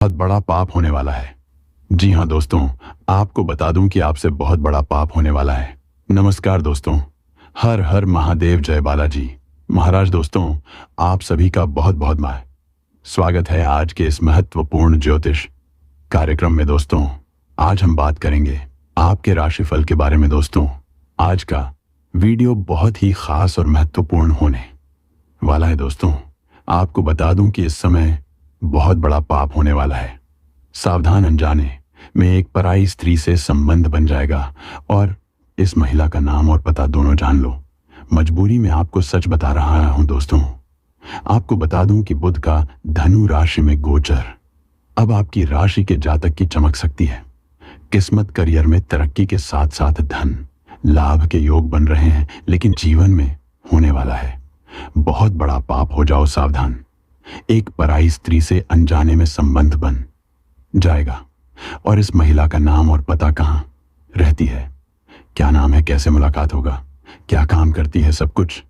बहुत बड़ा पाप होने वाला है। जी हाँ दोस्तों, आपको बता दूं कि आपसे बहुत बड़ा पाप होने वाला है। नमस्कार दोस्तों, हर हर महादेव, जय बालाजी महाराज। दोस्तों, आप सभी का बहुत बहुत स्वागत है आज के इस महत्वपूर्ण ज्योतिष कार्यक्रम में। दोस्तों, आज हम बात करेंगे आपके राशिफल के बारे में। दोस्तों, आज का वीडियो बहुत ही खास और महत्वपूर्ण होने वाला है। दोस्तों, आपको बता दूं कि इस समय बहुत बड़ा पाप होने वाला है। सावधान, अनजाने में एक पराई स्त्री से संबंध बन जाएगा और इस महिला का नाम और पता दोनों जान लो। मजबूरी में आपको सच बता रहा हूं। दोस्तों, आपको बता दूं कि बुध का धनु राशि में गोचर अब आपकी राशि के जातक की चमक सकती है। किस्मत, करियर में तरक्की के साथ साथ धन लाभ के योग बन रहे हैं, लेकिन जीवन में होने वाला है बहुत बड़ा पाप। हो जाओ सावधान, एक पराई स्त्री से अनजाने में संबंध बन जाएगा। और इस महिला का नाम और पता कहां रहती है, क्या नाम है, कैसे मुलाकात होगा, क्या काम करती है, सब कुछ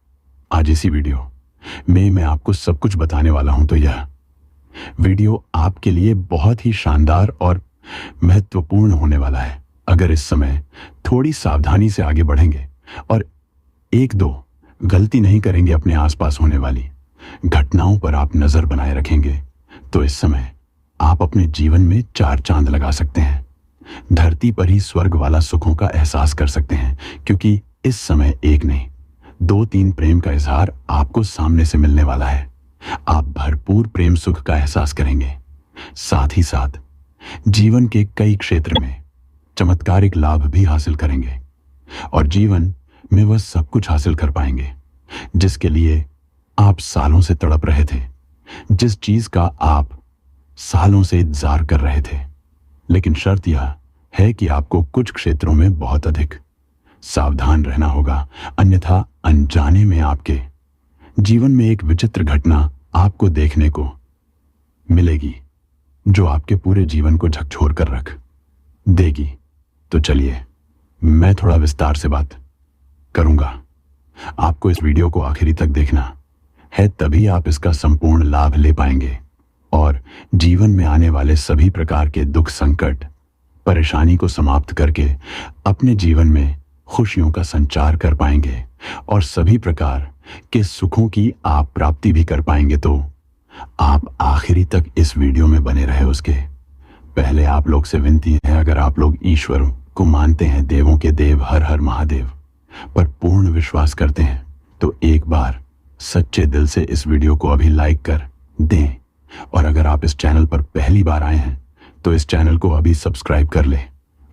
आज इसी वीडियो में मैं आपको सब कुछ बताने वाला हूं। तो यह वीडियो आपके लिए बहुत ही शानदार और महत्वपूर्ण होने वाला है। अगर इस समय थोड़ी सावधानी से आगे बढ़ेंगे और एक दो गलती नहीं करेंगे, अपने आसपास होने वाली घटनाओं पर आप नजर बनाए रखेंगे, तो इस समय आप अपने जीवन में चार चांद लगा सकते हैं। धरती पर ही स्वर्ग वाला सुखों का एहसास कर सकते हैं, क्योंकि इस समय एक नहीं, दो तीन प्रेम का इजहार आपको सामने से मिलने वाला है। आप भरपूर प्रेम सुख का एहसास करेंगे। साथ ही साथ जीवन के कई क्षेत्र में चमत्कारिक लाभ भी हासिल करेंगे और जीवन में वह सब कुछ हासिल कर पाएंगे जिसके लिए आप सालों से तड़प रहे थे, जिस चीज का आप सालों से इंतजार कर रहे थे। लेकिन शर्त यह है कि आपको कुछ क्षेत्रों में बहुत अधिक सावधान रहना होगा, अन्यथा अनजाने में आपके जीवन में एक विचित्र घटना आपको देखने को मिलेगी जो आपके पूरे जीवन को झकझोर कर रख देगी। तो चलिए, मैं थोड़ा विस्तार से बात करूंगा। आपको इस वीडियो को आखिरी तक देखना है, तभी आप इसका संपूर्ण लाभ ले पाएंगे और जीवन में आने वाले सभी प्रकार के दुख, संकट, परेशानी को समाप्त करके अपने जीवन में खुशियों का संचार कर पाएंगे और सभी प्रकार के सुखों की आप प्राप्ति भी कर पाएंगे। तो आप आखिरी तक इस वीडियो में बने रहे। उसके पहले आप लोग से विनती है, अगर आप लोग ईश्वर को मानते हैं, देवों के देव हर हर महादेव पर पूर्ण विश्वास करते हैं, तो एक बार सच्चे दिल से इस वीडियो को अभी लाइक कर दें। और अगर आप इस चैनल पर पहली बार आए हैं तो इस चैनल को अभी सब्सक्राइब कर लें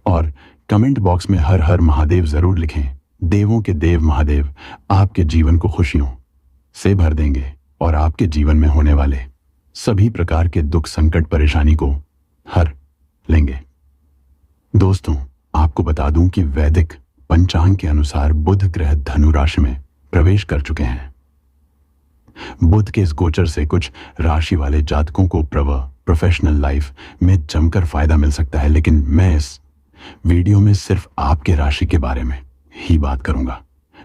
और कमेंट बॉक्स में हर हर महादेव जरूर लिखें। देवों के देव महादेव आपके जीवन को खुशियों से भर देंगे और आपके जीवन में होने वाले सभी प्रकार के दुख, संकट, परेशानी को हर लेंगे। दोस्तों, आपको बता दूं कि वैदिक पंचांग के अनुसार बुध ग्रह धनु राशि में प्रवेश कर चुके हैं। बुध के इस गोचर से कुछ राशि वाले जातकों को प्रोफेशनल लाइफ में जमकर फायदा मिल सकता है, लेकिन मैं इस वीडियो में सिर्फ आपके राशि के बारे में ही बात करूंगा।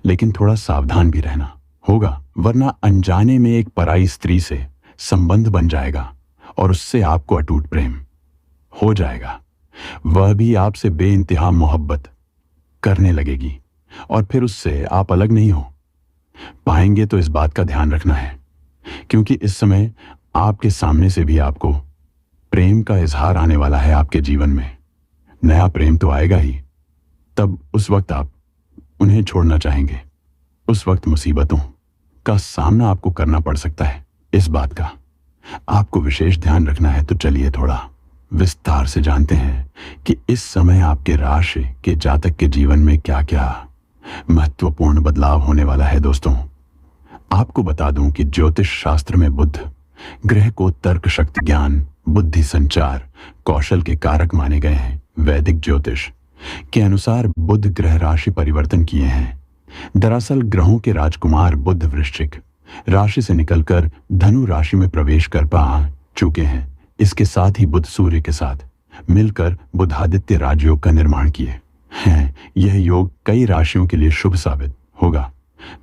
लेकिन थोड़ा सावधान भी रहना होगा, वरना अनजाने में एक पराई स्त्री से संबंध बन जाएगा और उससे आपको अटूट प्रेम हो जाएगा। वह भी आपसे बेइंतहा मोहब्बत करने लगेगी और फिर उससे आप अलग नहीं हो पाएंगे। तो इस बात का ध्यान रखना है, क्योंकि इस समय आपके सामने से भी आपको प्रेम का इजहार आने वाला है। आपके जीवन में नया प्रेम तो आएगा ही, तब उस वक्त आप उन्हें छोड़ना चाहेंगे। उस वक्त मुसीबतों का सामना आपको करना पड़ सकता है। इस बात का आपको विशेष ध्यान रखना है। तो चलिए थोड़ा विस्तार से जानते हैं कि इस समय आपके राशि के जातक के जीवन में क्या क्या महत्वपूर्ण बदलाव होने वाला है। दोस्तों, आपको बता दूं कि ज्योतिष शास्त्र में बुध ग्रह को तर्क, शक्ति, ज्ञान, बुद्धि, संचार, कौशल के कारक माने गए हैं। वैदिक ज्योतिष के अनुसार बुध ग्रह राशि परिवर्तन किए हैं। दरअसल ग्रहों के राजकुमार बुध वृश्चिक राशि से निकलकर धनु राशि में प्रवेश कर पा चुके हैं। इसके साथ ही बुध सूर्य के साथ मिलकर बुधादित्य राजयोग का निर्माण किए हैं। यह योग कई राशियों के लिए शुभ साबित होगा।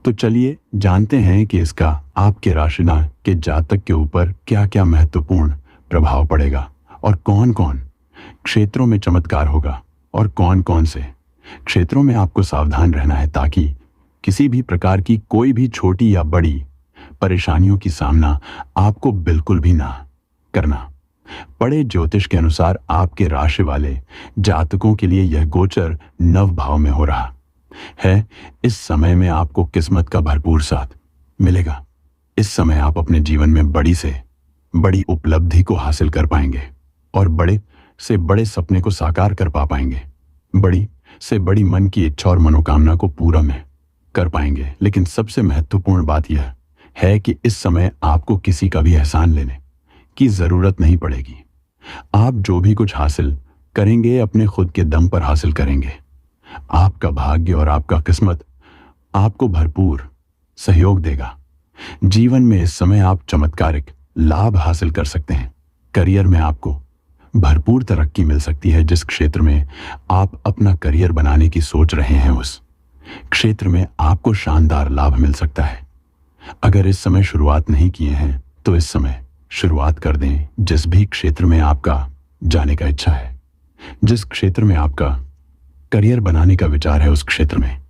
तो चलिए जानते हैं कि इसका आपके राशि के जातक के ऊपर क्या क्या महत्वपूर्ण प्रभाव पड़ेगा और कौन कौन क्षेत्रों में चमत्कार होगा और कौन कौन से क्षेत्रों में आपको सावधान रहना है, ताकि किसी भी प्रकार की कोई भी छोटी या बड़ी परेशानियों की सामना आपको बिल्कुल भी ना करना पड़े। ज्योतिष के अनुसार आपके राशि वाले जातकों के लिए यह गोचर नव भाव में हो रहा है। इस समय में आपको किस्मत का भरपूर साथ मिलेगा। इस समय आप अपने जीवन में बड़ी से बड़ी उपलब्धि को हासिल कर पाएंगे और बड़े से बड़े सपने को साकार कर पाएंगे। बड़ी से बड़ी मन की इच्छा और मनोकामना को पूरा में कर पाएंगे। लेकिन सबसे महत्वपूर्ण बात यह है कि इस समय आपको किसी का भी एहसान लेने की जरूरत नहीं पड़ेगी। आप जो भी कुछ हासिल करेंगे अपने खुद के दम पर हासिल करेंगे। आपका भाग्य और आपका किस्मत आपको भरपूर सहयोग देगा। जीवन में इस समय आप चमत्कारिक लाभ हासिल कर सकते हैं। करियर में आपको भरपूर तरक्की मिल सकती है। जिस क्षेत्र में आप अपना करियर बनाने की सोच रहे हैं उस क्षेत्र में आपको शानदार लाभ मिल सकता है। अगर इस समय शुरुआत नहीं किए हैं तो इस समय शुरुआत कर दें। जिस भी क्षेत्र में आपका जाने का इच्छा है, जिस क्षेत्र में आपका करियर बनाने का विचार है, उस क्षेत्र में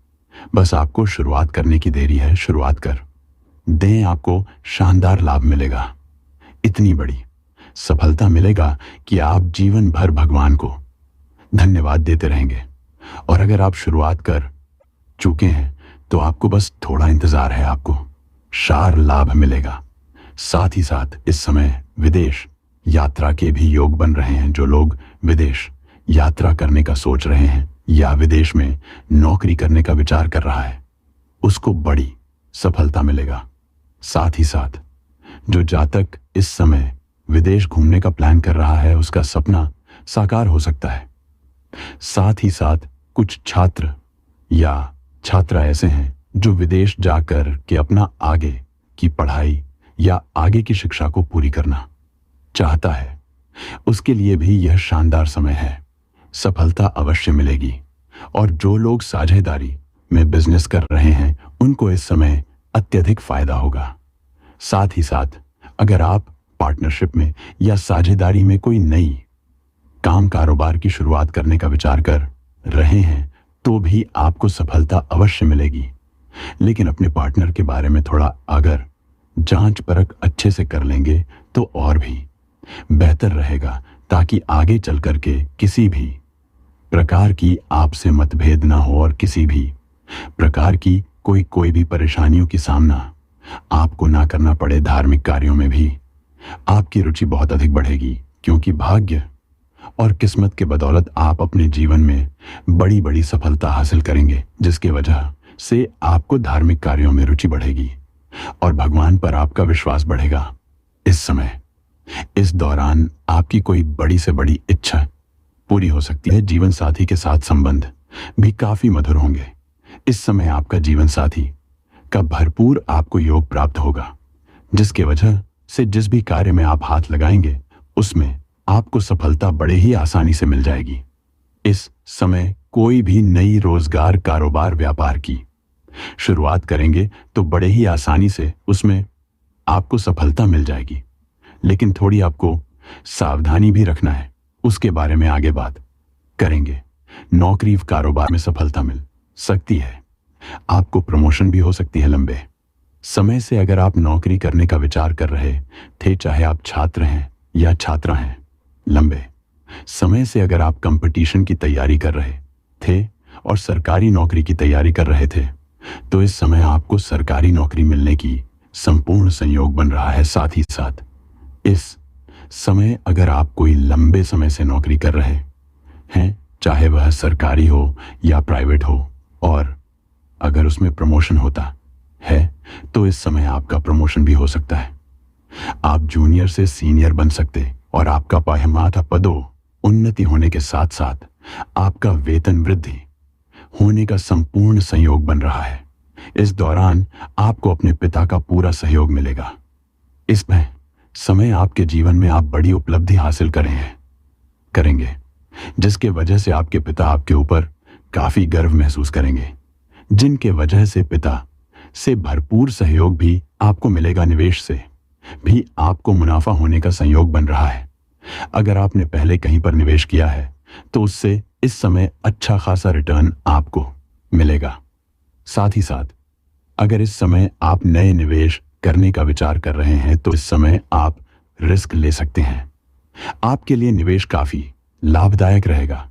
बस आपको शुरुआत करने की देरी है। शुरुआत कर दें, आपको शानदार लाभ मिलेगा। इतनी बड़ी सफलता मिलेगा कि आप जीवन भर भगवान को धन्यवाद देते रहेंगे। और अगर आप शुरुआत कर चुके हैं तो आपको बस थोड़ा इंतजार है, आपको शार लाभ मिलेगा। साथ ही साथ इस समय विदेश यात्रा के भी योग बन रहे हैं। जो लोग विदेश यात्रा करने का सोच रहे हैं या विदेश में नौकरी करने का विचार कर रहा है, उसको बड़ी सफलता मिलेगा। साथ ही साथ जो जातक इस समय विदेश घूमने का प्लान कर रहा है, उसका सपना साकार हो सकता है। साथ ही साथ कुछ छात्र या छात्रा ऐसे हैं जो विदेश जाकर के अपना आगे की पढ़ाई या आगे की शिक्षा को पूरी करना चाहता है। उसके लिए भी यह शानदार समय है। सफलता अवश्य मिलेगी। और जो लोग साझेदारी में बिजनेस कर रहे हैं उनको इस समय अत्यधिक फायदा होगा। साथ ही साथ अगर आप पार्टनरशिप में या साझेदारी में कोई नई काम कारोबार की शुरुआत करने का विचार कर रहे हैं तो भी आपको सफलता अवश्य मिलेगी। लेकिन अपने पार्टनर के बारे में थोड़ा अगर जांच परख अच्छे से कर लेंगे तो और भी बेहतर रहेगा, ताकि आगे चल करके किसी भी प्रकार की आपसे मतभेद ना हो और किसी भी प्रकार की कोई भी परेशानियों की सामना आपको ना करना पड़े। धार्मिक कार्यों में भी आपकी रुचि बहुत अधिक बढ़ेगी, क्योंकि भाग्य और किस्मत के बदौलत आप अपने जीवन में बड़ी बड़ी सफलता हासिल करेंगे, जिसकी वजह से आपको धार्मिक कार्यों में रुचि बढ़ेगी और भगवान पर आपका विश्वास बढ़ेगा। इस समय इस दौरान आपकी कोई बड़ी से बड़ी इच्छा पूरी हो सकती है। जीवन साथी के साथ संबंध भी काफी मधुर होंगे। इस समय आपका जीवन साथी का भरपूर आपको योग प्राप्त होगा, जिसके वजह से जिस भी कार्य में आप हाथ लगाएंगे उसमें आपको सफलता बड़े ही आसानी से मिल जाएगी। इस समय कोई भी नई रोजगार कारोबार व्यापार की शुरुआत करेंगे तो बड़े ही आसानी से उसमें आपको सफलता मिल जाएगी। लेकिन थोड़ी आपको सावधानी भी रखना है, उसके बारे में आगे बात करेंगे। नौकरी कारोबार में सफलता मिल सकती है। आपको प्रमोशन भी हो सकती है लंबे समय से। अगर आप नौकरी करने का विचार कर रहे थे, चाहे आप छात्र हैं या छात्रा हैं, लंबे समय से अगर आप कंपटीशन की तैयारी कर रहे थे और सरकारी नौकरी की तैयारी कर रहे थे, तो इस समय आपको सरकारी नौकरी मिलने की संपूर्ण संयोग बन रहा है। साथ ही साथ इस समय अगर आप कोई लंबे समय से नौकरी कर रहे हैं, चाहे वह सरकारी हो या प्राइवेट हो, और अगर उसमें प्रमोशन होता है तो इस समय आपका प्रमोशन भी हो सकता है। आप जूनियर से सीनियर बन सकते और आपका पायमाथा पदों उन्नति होने के साथ साथ आपका वेतन वृद्धि होने का संपूर्ण संयोग बन रहा है। इस दौरान आपको अपने पिता का पूरा सहयोग मिलेगा। इसमें समय आपके जीवन में आप बड़ी उपलब्धि हासिल करेंगे, जिसके वजह से आपके पिता आपके ऊपर काफी गर्व महसूस करेंगे, जिनके वजह से पिता से भरपूर सहयोग भी आपको मिलेगा। निवेश से भी आपको मुनाफा होने का संयोग बन रहा है। अगर आपने पहले कहीं पर निवेश किया है तो उससे इस समय अच्छा खासा रिटर्न आपको मिलेगा। साथ ही साथ अगर इस समय आप नए निवेश करने का विचार कर रहे हैं तो इस समय आप रिस्क ले सकते हैं। आपके लिए निवेश काफी लाभदायक रहेगा,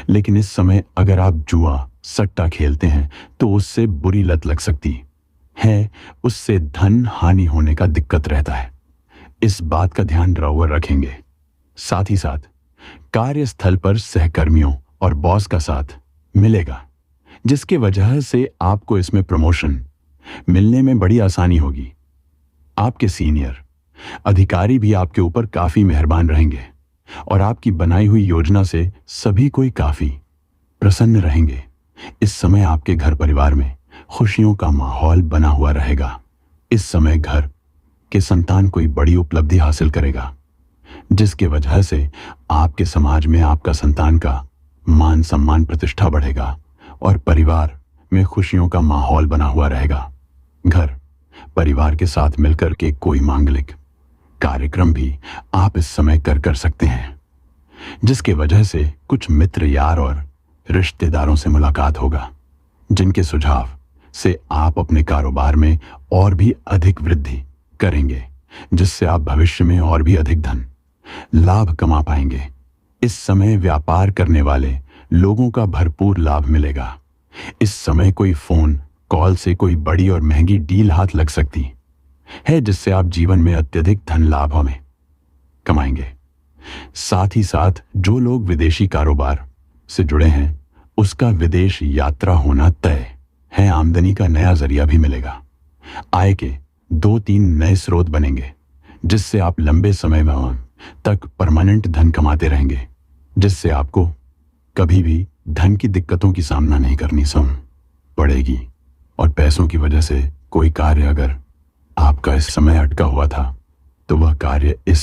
लेकिन इस समय अगर आप जुआ सट्टा खेलते हैं तो उससे बुरी लत लग सकती है, उससे धन हानि होने का दिक्कत रहता है। इस बात का ध्यान रखोगे रखेंगे। साथ ही साथ कार्यस्थल पर सहकर्मियों और बॉस का साथ मिलेगा, जिसके वजह से आपको इसमें प्रमोशन मिलने में बड़ी आसानी होगी। आपके सीनियर अधिकारी भी आपके ऊपर काफी मेहरबान रहेंगे और आपकी बनाई हुई योजना से सभी कोई काफी प्रसन्न रहेंगे। इस समय आपके घर परिवार में खुशियों का माहौल बना हुआ रहेगा। इस समय घर के संतान कोई बड़ी उपलब्धि हासिल करेगा, जिसके वजह से आपके समाज में आपका संतान का मान सम्मान प्रतिष्ठा बढ़ेगा और परिवार में खुशियों का माहौल बना हुआ रहेगा। घर परिवार के साथ मिलकर के कोई मांगलिक कार्यक्रम भी आप इस समय कर सकते हैं, जिसके वजह से कुछ मित्र यार और रिश्तेदारों से मुलाकात होगा, जिनके सुझाव से आप अपने कारोबार में और भी अधिक वृद्धि करेंगे, जिससे आप भविष्य में और भी अधिक धन लाभ कमा पाएंगे। इस समय व्यापार करने वाले लोगों का भरपूर लाभ मिलेगा। इस समय कोई फोन कॉल से कोई बड़ी और महंगी डील हाथ लग सकती है, जिससे आप जीवन में अत्यधिक धन लाभ में कमाएंगे। साथ ही साथ जो लोग विदेशी कारोबार से जुड़े हैं उसका विदेश यात्रा होना तय है। आमदनी का नया जरिया भी मिलेगा। आय के 2-3 नए स्रोत बनेंगे, जिससे आप लंबे समय में तक परमानेंट धन कमाते रहेंगे, जिससे आपको कभी भी धन की दिक्कतों की सामना नहीं करनी पड़ेगी। और पैसों की वजह से कोई कार्य अगर आपका इस समय अटका हुआ था तो वह कार्य इस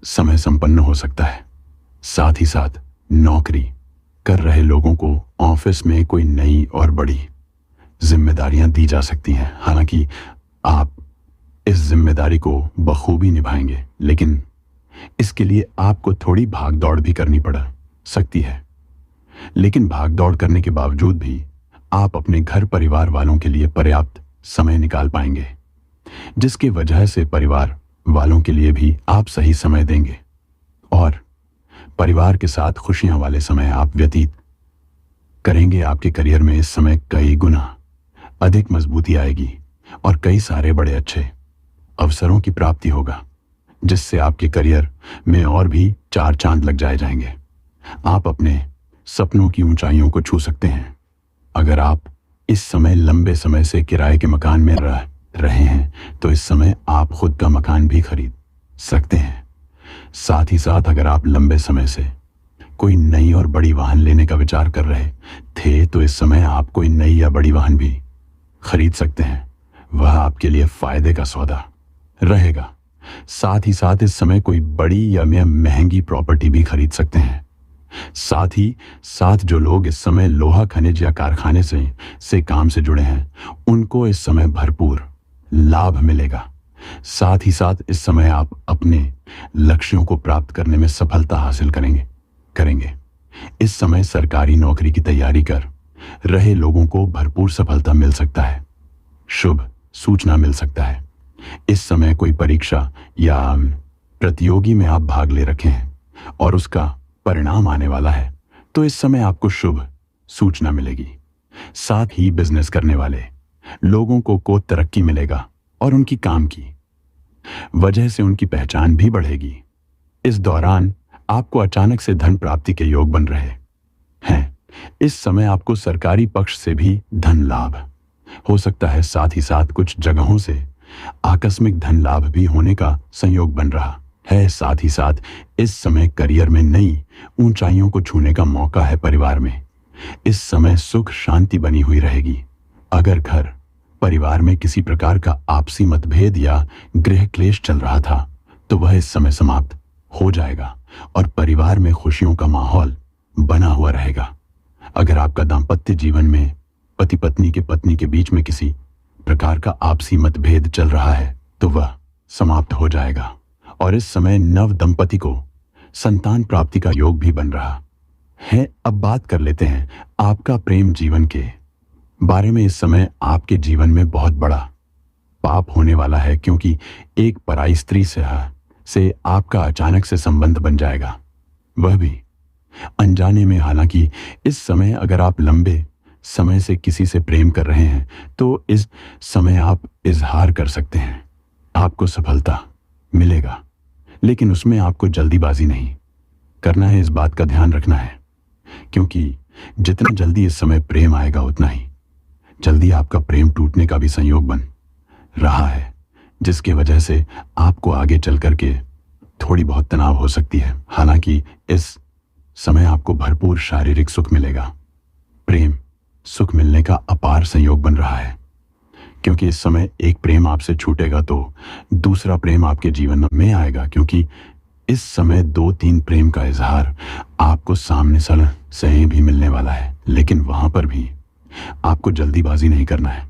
समय संपन्न हो सकता है। साथ ही साथ नौकरी कर रहे लोगों को ऑफिस में कोई नई और बड़ी जिम्मेदारियां दी जा सकती हैं। हालांकि आप इस जिम्मेदारी को बखूबी निभाएंगे, लेकिन इसके लिए आपको थोड़ी भाग दौड़ भी करनी पड़ सकती है। लेकिन भाग दौड़ करने के बावजूद भी आप अपने घर परिवार वालों के लिए पर्याप्त समय निकाल पाएंगे, जिसकी वजह से परिवार वालों के लिए भी आप सही समय देंगे और परिवार के साथ खुशियां वाले समय आप व्यतीत करेंगे। आपके करियर में इस समय कई गुना अधिक मजबूती आएगी और कई सारे बड़े अच्छे अवसरों की प्राप्ति होगा, जिससे आपके करियर में और भी 4 चांद लग जाएंगे। आप अपने सपनों की ऊंचाइयों को छू सकते हैं। अगर आप इस समय लंबे समय से किराए के मकान में रह रहे हैं तो इस समय आप खुद का मकान भी खरीद सकते हैं। साथ ही साथ अगर आप लंबे समय से कोई नई और बड़ी वाहन लेने का विचार कर रहे थे तो इस समय आप कोई नई या बड़ी वाहन भी खरीद सकते हैं। वह आपके लिए फायदे का सौदा रहेगा। साथ ही साथ इस समय कोई बड़ी या महंगी प्रॉपर्टी भी खरीद सकते हैं। साथ ही साथ जो लोग इस समय लोहा खनिज या कारखाने से काम से जुड़े हैं उनको इस समय भरपूर लाभ मिलेगा। साथ ही साथ इस समय आप अपने लक्ष्यों को प्राप्त करने में सफलता हासिल करेंगे। इस समय सरकारी नौकरी की तैयारी कर रहे लोगों को भरपूर सफलता मिल सकता है, शुभ सूचना मिल सकता है। इस समय कोई परीक्षा या प्रतियोगी में आप भाग ले रखे हैं और उसका परिणाम आने वाला है तो इस समय आपको शुभ सूचना मिलेगी। साथ ही बिजनेस करने वाले लोगों को तरक्की मिलेगा और उनकी काम की वजह से उनकी पहचान भी बढ़ेगी। इस दौरान आपको अचानक से धन प्राप्ति के योग बन रहे हैं। इस समय आपको सरकारी पक्ष से भी धन लाभ हो सकता है। साथ ही साथ कुछ जगहों से आकस्मिक धन लाभ भी होने का संयोग बन रहा है। साथ ही साथ इस समय करियर में नई ऊंचाइयों को छूने का मौका है। परिवार में इस समय सुख शांति बनी हुई रहेगी। अगर घर परिवार में किसी प्रकार का आपसी मतभेद या गृह क्लेश चल रहा था तो वह इस समय समाप्त हो जाएगा और परिवार में खुशियों का माहौल बना हुआ रहेगा। अगर आपका दाम्पत्य जीवन में पति पत्नी के बीच में किसी प्रकार का आपसी मतभेद चल रहा है तो वह समाप्त हो जाएगा और इस समय नव दंपति को संतान प्राप्ति का योग भी बन रहा है। अब बात कर लेते हैं आपका प्रेम जीवन के बारे में। इस समय आपके जीवन में बहुत बड़ा पाप होने वाला है, क्योंकि एक पराई स्त्री से आपका अचानक से संबंध बन जाएगा, वह भी अनजाने में। हालांकि इस समय अगर आप लंबे समय से किसी से प्रेम कर रहे हैं तो इस समय आप इजहार कर सकते हैं, आपको सफलता मिलेगा, लेकिन उसमें आपको जल्दीबाजी नहीं करना है। इस बात का ध्यान रखना है, क्योंकि जितना जल्दी इस समय प्रेम आएगा उतना ही जल्दी आपका प्रेम टूटने का भी संयोग बन रहा है, जिसकी वजह से आपको आगे चल करके थोड़ी बहुत तनाव हो सकती है। हालांकि इस समय आपको भरपूर शारीरिक सुख मिलेगा। प्रेम सुख मिलने का अपार संयोग बन रहा है, क्योंकि इस समय एक प्रेम आपसे छूटेगा तो दूसरा प्रेम आपके जीवन में आएगा, क्योंकि इस समय 2-3 प्रेम का इजहार आपको सामने से भी मिलने वाला है। लेकिन वहां पर भी आपको जल्दीबाजी नहीं करना है,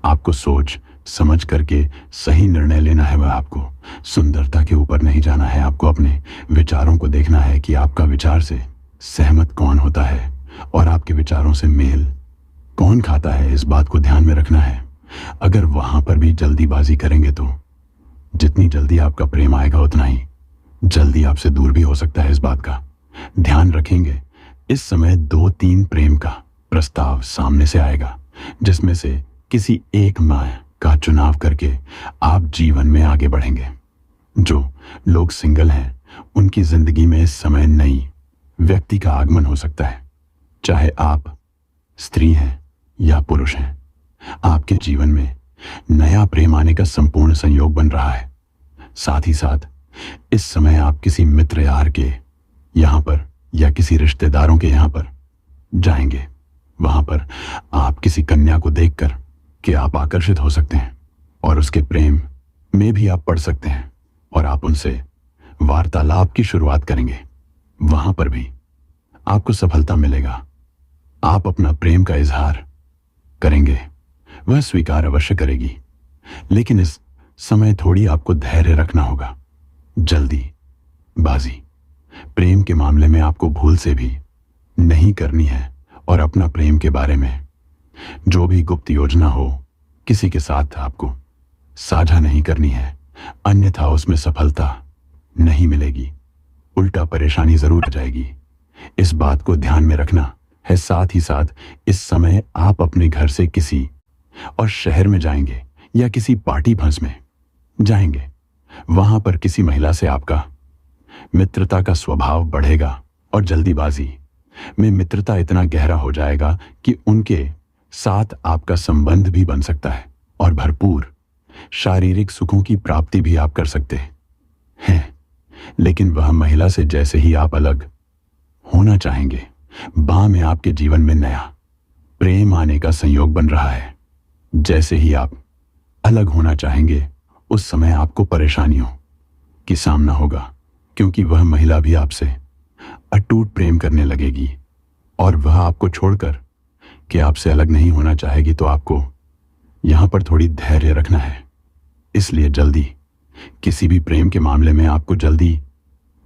आपको सोच समझ करके सही निर्णय लेना है। वह आपको सुंदरता के ऊपर नहीं जाना है, आपको अपने विचारों को देखना है कि आपका विचार से सहमत कौन होता है और आपके विचारों से मेल कौन खाता है। इस बात को ध्यान में रखना है। अगर वहां पर भी जल्दीबाजी करेंगे तो जितनी जल्दी आपका प्रेम आएगा उतना ही जल्दी आपसे दूर भी हो सकता है। इस बात का ध्यान रखेंगे। इस समय 2-3 प्रेम का प्रस्ताव सामने से आएगा, जिसमें से किसी एक माँ का चुनाव करके आप जीवन में आगे बढ़ेंगे। जो लोग सिंगल हैं उनकी जिंदगी में इस समय नई व्यक्ति का आगमन हो सकता है, चाहे आप स्त्री हैं या पुरुष हैं। आपके जीवन में नया प्रेम आने का संपूर्ण संयोग बन रहा है। साथ ही साथ इस समय आप किसी मित्र यार के यहां पर या किसी रिश्तेदारों के यहां पर जाएंगे। वहां पर आप किसी कन्या को देखकर कि आप आकर्षित हो सकते हैं और उसके प्रेम में भी आप पड़ सकते हैं और आप उनसे वार्तालाप की शुरुआत करेंगे। वहां पर भी आपको सफलता मिलेगा। आप अपना प्रेम का इजहार करेंगे, वह स्वीकार अवश्य करेगी, लेकिन इस समय थोड़ी आपको धैर्य रखना होगा। जल्दी बाजी प्रेम के मामले में आपको भूल से भी नहीं करनी है और अपना प्रेम के बारे में जो भी गुप्त योजना हो किसी के साथ आपको साझा नहीं करनी है, अन्यथा उसमें सफलता नहीं मिलेगी, उल्टा परेशानी जरूर आ जाएगी। इस बात को ध्यान में रखना है। साथ ही साथ इस समय आप अपने घर से किसी और शहर में जाएंगे या किसी पार्टी फंस में जाएंगे। वहां पर किसी महिला से आपका मित्रता का स्वभाव बढ़ेगा और जल्दीबाजी में मित्रता इतना गहरा हो जाएगा कि उनके साथ आपका संबंध भी बन सकता है और भरपूर शारीरिक सुखों की प्राप्ति भी आप कर सकते हैं। लेकिन वह महिला से जैसे ही आप अलग होना चाहेंगे, बाह में आपके जीवन में नया प्रेम आने का संयोग बन रहा है। जैसे ही आप अलग होना चाहेंगे उस समय आपको परेशानियों की सामना होगा, क्योंकि वह महिला भी आपसे अटूट प्रेम करने लगेगी और वह आपको छोड़कर कि आपसे अलग नहीं होना चाहेगी। तो आपको यहां पर थोड़ी धैर्य रखना है। इसलिए जल्दी किसी भी प्रेम के मामले में आपको जल्दी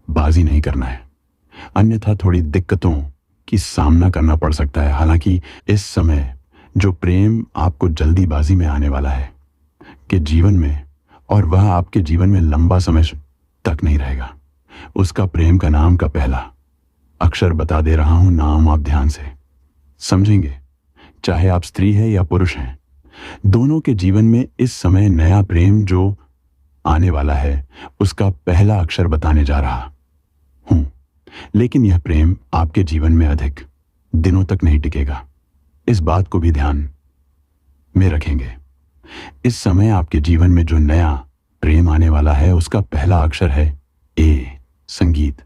बाजी नहीं करना है, अन्यथा थोड़ी दिक्कतों की सामना करना पड़ सकता है। हालांकि इस समय जो प्रेम आपको जल्दीबाजी में आने वाला है कि जीवन में, और वह आपके जीवन में लंबा समय तक नहीं रहेगा, उसका प्रेम का नाम का पहला अक्षर बता दे रहा हूं। नाम आप ध्यान से समझेंगे, चाहे आप स्त्री है या पुरुष हैं, दोनों के जीवन में इस समय नया प्रेम जो आने वाला है उसका पहला अक्षर बताने जा रहा हूं। लेकिन यह प्रेम आपके जीवन में अधिक दिनों तक नहीं टिकेगा, इस बात को भी ध्यान में रखेंगे। इस समय आपके जीवन में जो नया प्रेम आने वाला है उसका पहला अक्षर है ए, संगीत।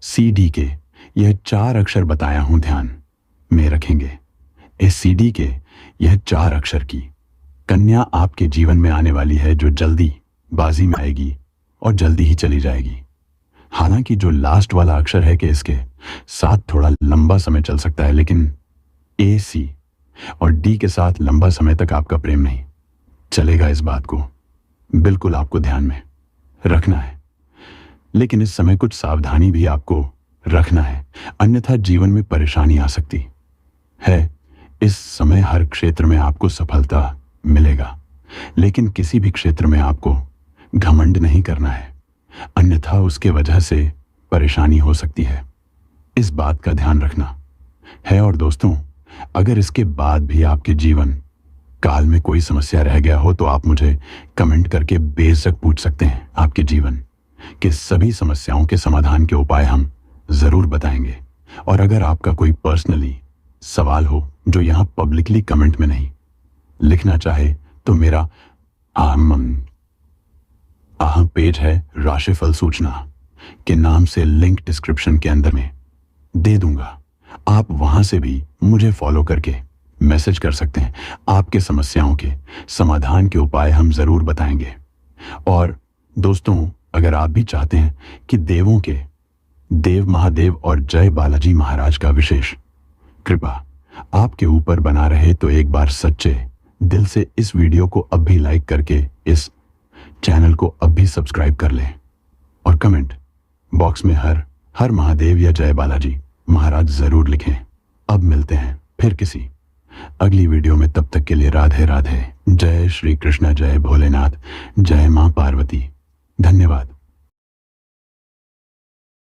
सी डी के यह 4 अक्षर बताया हूं, ध्यान में रखेंगे। इस सी डी के यह 4 अक्षर की कन्या आपके जीवन में आने वाली है, जो जल्दी बाजी में आएगी और जल्दी ही चली जाएगी। हालांकि जो लास्ट वाला अक्षर है कि इसके साथ थोड़ा लंबा समय चल सकता है, लेकिन ए, सी और डी के साथ लंबा समय तक आपका प्रेम नहीं चलेगा। इस बात को बिल्कुल आपको ध्यान में रखना है। लेकिन इस समय कुछ सावधानी भी आपको रखना है, अन्यथा जीवन में परेशानी आ सकती है। इस समय हर क्षेत्र में आपको सफलता मिलेगा, लेकिन किसी भी क्षेत्र में आपको घमंड नहीं करना है, अन्यथा उसके वजह से परेशानी हो सकती है। इस बात का ध्यान रखना है। और दोस्तों, अगर इसके बाद भी आपके जीवन काल में कोई समस्या रह गया हो तो आप मुझे कमेंट करके बेझिझक पूछ सकते हैं। आपके जीवन के सभी समस्याओं के समाधान के उपाय हम जरूर बताएंगे। और अगर आपका कोई पर्सनली सवाल हो जो यहां पब्लिकली कमेंट में नहीं लिखना चाहे तो मेरा पेज है राशिफल सूचना के नाम से, लिंक डिस्क्रिप्शन के अंदर में दे दूंगा। आप वहां से भी मुझे फॉलो करके मैसेज कर सकते हैं। आपके समस्याओं के समाधान के उपाय हम जरूर बताएंगे। और दोस्तों, अगर आप भी चाहते हैं कि देवों के देव महादेव और जय बालाजी महाराज का विशेष कृपा आपके ऊपर बना रहे तो एक बार सच्चे दिल से इस वीडियो को अब भी लाइक करके इस चैनल को अब भी सब्सक्राइब कर लें और कमेंट बॉक्स में हर हर महादेव या जय बालाजी महाराज जरूर लिखें। अब मिलते हैं फिर किसी अगली वीडियो में, तब तक के लिए राधे राधे। जय श्री कृष्ण, जय भोलेनाथ, जय मां पार्वती। धन्यवाद।